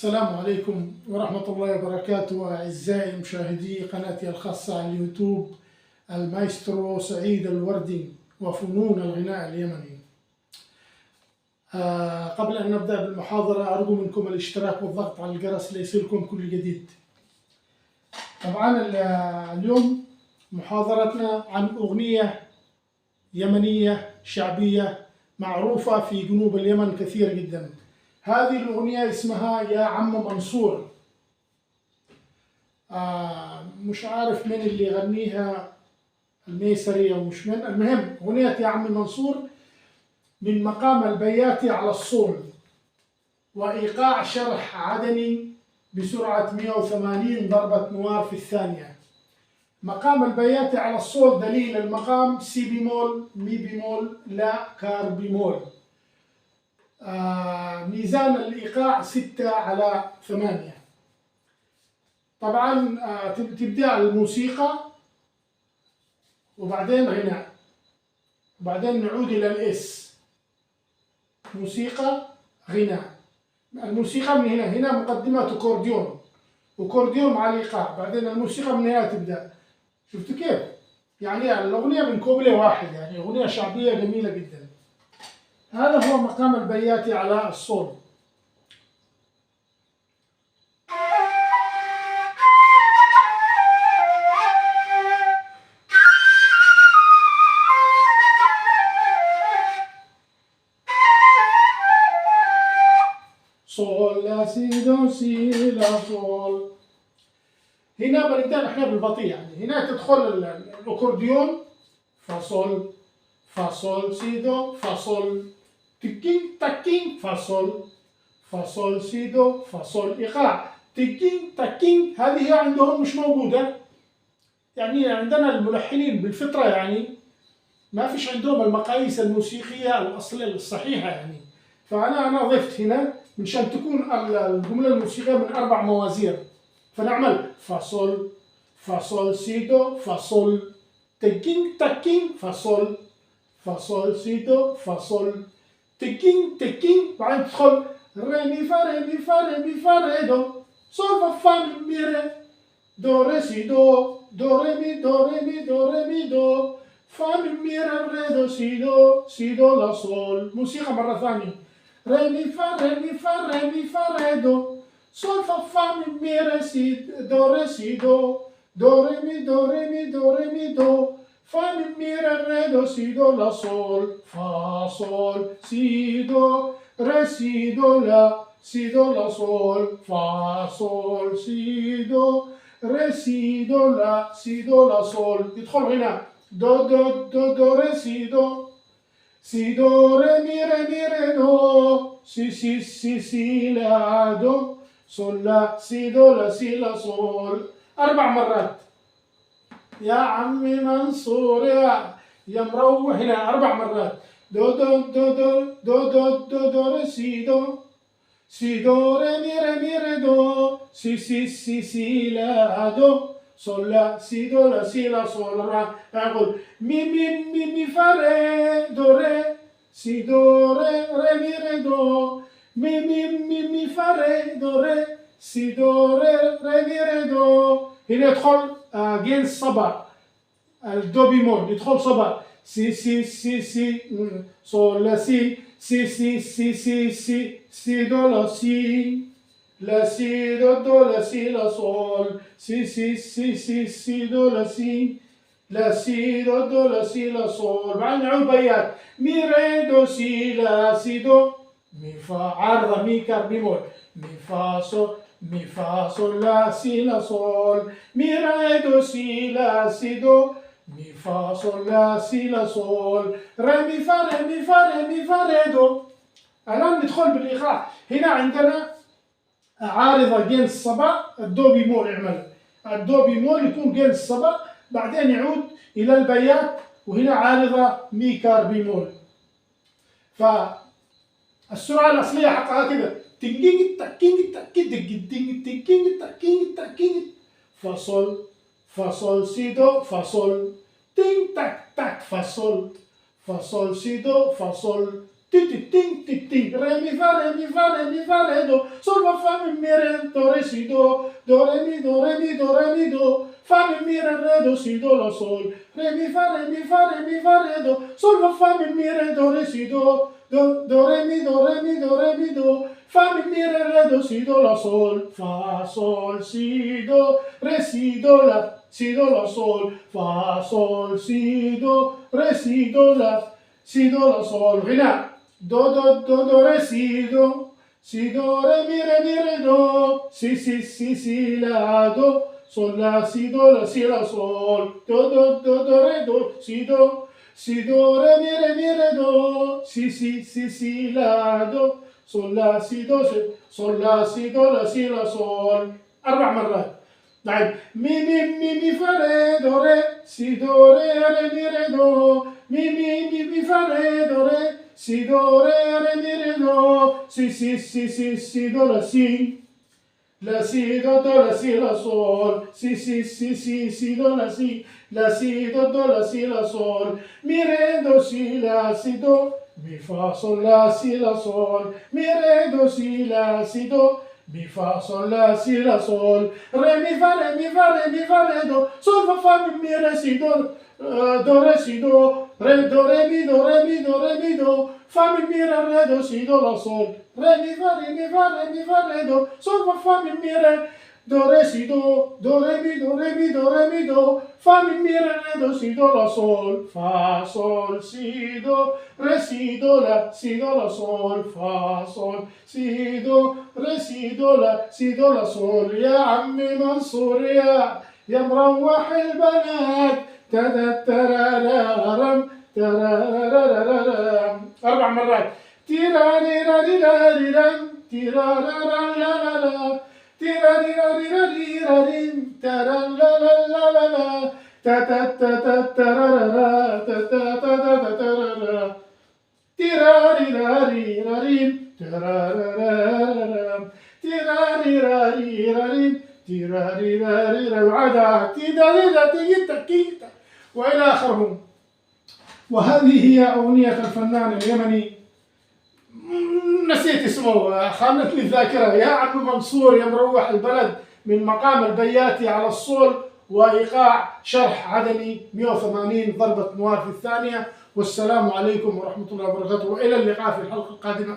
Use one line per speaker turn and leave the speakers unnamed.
السلام عليكم ورحمة الله وبركاته أعزائي مشاهدي قناتي الخاصة على اليوتيوب المايسترو سعيد الوردي وفنون الغناء اليمني. قبل أن نبدأ بالمحاضرة أرجو منكم الاشتراك والضغط على الجرس ليصلكم كل جديد. طبعا اليوم محاضرتنا عن أغنية يمنية شعبية معروفة في جنوب اليمن كثير جدا. هذه الأغنية اسمها يا عم منصور. مش عارف من اللي يغنيها، الميسري أو مش من، المهم أغنية يا عم منصور من مقام البياتي على الصول وإيقاع شرح عدني بسرعة 180 ضربة نوار في الثانية. مقام البياتي على الصول دليل المقام سي بيمول مي بيمول لا كار بيمول. ميزان الإيقاع 6/8. طبعا تبدأ الموسيقى وبعدين غناء وبعدين نعود إلى الإس، موسيقى غناء. الموسيقى من هنا مقدمة أكورديون وكورديون مع الإيقاع، بعدين الموسيقى من هنا تبدأ. شفتوا كيف؟ يعني الأغنية من كوبليه واحد، يعني أغنية شعبية جميلة جدا. هذا هو مقام البياتي على الصول. صول لا سي دو سي لا صول. هنا بنبدأ احنا بالبطيء، يعني هنا تدخل الأكورديون فاصول فاصول سي دو فاصول تكين تكين فاصول فاصول سي دو فاصول إيقاع تكين تكين. هذه عندهم مش موجودة، يعني عندنا الملحنين بالفطرة يعني ما فيش عندهم المقاييس الموسيقية الأصلية الصحيحة يعني. فأنا ضفت هنا مشان تكون الجملة الموسيقية من 4 موازير. فنعمل فاصول فاصول سي دو فاصول تكين تكين فاصول فاصول سي دو فاصول تكين تكين. بعدين تدخل ري مي فا ري مي فا ري مي فا ري دو صول فا فا مي ري دو ري سي دو ري مي دو ري مي دو ري مي دو فا مي ري دو سي دو لا صول. موسيقى مرة ثانية ري مي فا ري مي فا ري مي فا ري دو صول فا فا مي ري سي دو ري سي دو ري مي دو ري مي دو ري مي دو فا مي ري دو سي دو لا صول فا صول سي دو ري سي دو لا صول فا صول سي دو ري سي دو لا صول. يدخل هنا دو دو دو دو ري سي دو ري مي دو سي لا دو صول لا سي دو لا صول. 4 مرات. يا عمي منصور يا مروح. هنا 4 مرات دو دو دو دو دو دو دو دو ري سي دو ري مي دو سي لا دو صول لا سي دو لا صول. أقول مي فا ري دو ري سي دو ري مي دو مي فا ري دو ري سي دو ري مي دو. هنا يدخل جين صبا الدو بيمول، يدخل صبا سي صول لا سي دو لا سي دو لا صول سي دو لا سي دو لا صول. بعدين نعود بيات مي ري دو سي دو مي فا عارضة مي كار بيمول مي فا صول لا صول مي ري دو سي دو مي فا صول لا صول ري مي فا ري دو. الآن ندخل بالإيقاع. هنا عندنا عارضة جين الصبا الدو بيمول. يعمل الدو بيمول يكون جين الصبا، بعدين يعود إلى البيات وهنا عارضة مي كار بيمول. فالسرعة الأصلية حقها كده تنجين تكين تكين تكين تكين تكين فاصول سي دو فاصول تين تك تك فاصول سي دو فاصول ti ti ti ti ti, re mi fa re mi fa re mi fa re do, sol fa mi re do re si do re mi do re mi do re mi do, fa mi re do si do la sol, re mi fa re mi fa re mi fa re do, sol fa mi re do re si do re mi do re mi do re mi do, fa mi re do si do la sol, fa sol si do re si do la sol, fa sol si do re si do la sol. غناء do re si do re mi re do, si la do, sol la si la sol, do re do si do re mi re do, si la do, sol la si do la sol. 4 مرات. طيب mi fa re do re si do re mi re do, mi fa re do re si do re mi re do, si do la si do la si la sol, si do la si do la si la sol, mi re do si la si do, mi fa sol la si la sol, mi re do si la si do, mi fa sol la si la sol, re mi fa re do, sol fa mi re si do re si do, re do re mi do re mi do re mi do, fa mi re do si do la sol, re mi fa re do, sol fa mi re do re si do re mi do re mi do re mi do, fa mi re do si do la sol, fa sol si do re si do la sol, fa sol si do re si do la sol. يا عمي منصور يا مروح البنات، ترارارم 4 مرات. تيراري راري راري رم، تيرارارا لا لا لا، تيراري راري راري راري، ترا لا لا لا لا لا، تا تا تا تا ترارارا، تا تا تا تا ترارا، تيراري راري راري، ترارارا، تيراري راري راري، تيراري راري راري، تيتا وإلى آخره. وهذه هي أغنية الفنان اليمني، نسيت اسمه، خانتني الذاكرة، يا عم منصور يا مروح البلد، من مقام البياتي على الصول، وإيقاع شرح عدني 180 ضربة نوار في الثانية. والسلام عليكم ورحمة الله وبركاته، وإلى اللقاء في الحلقة القادمة.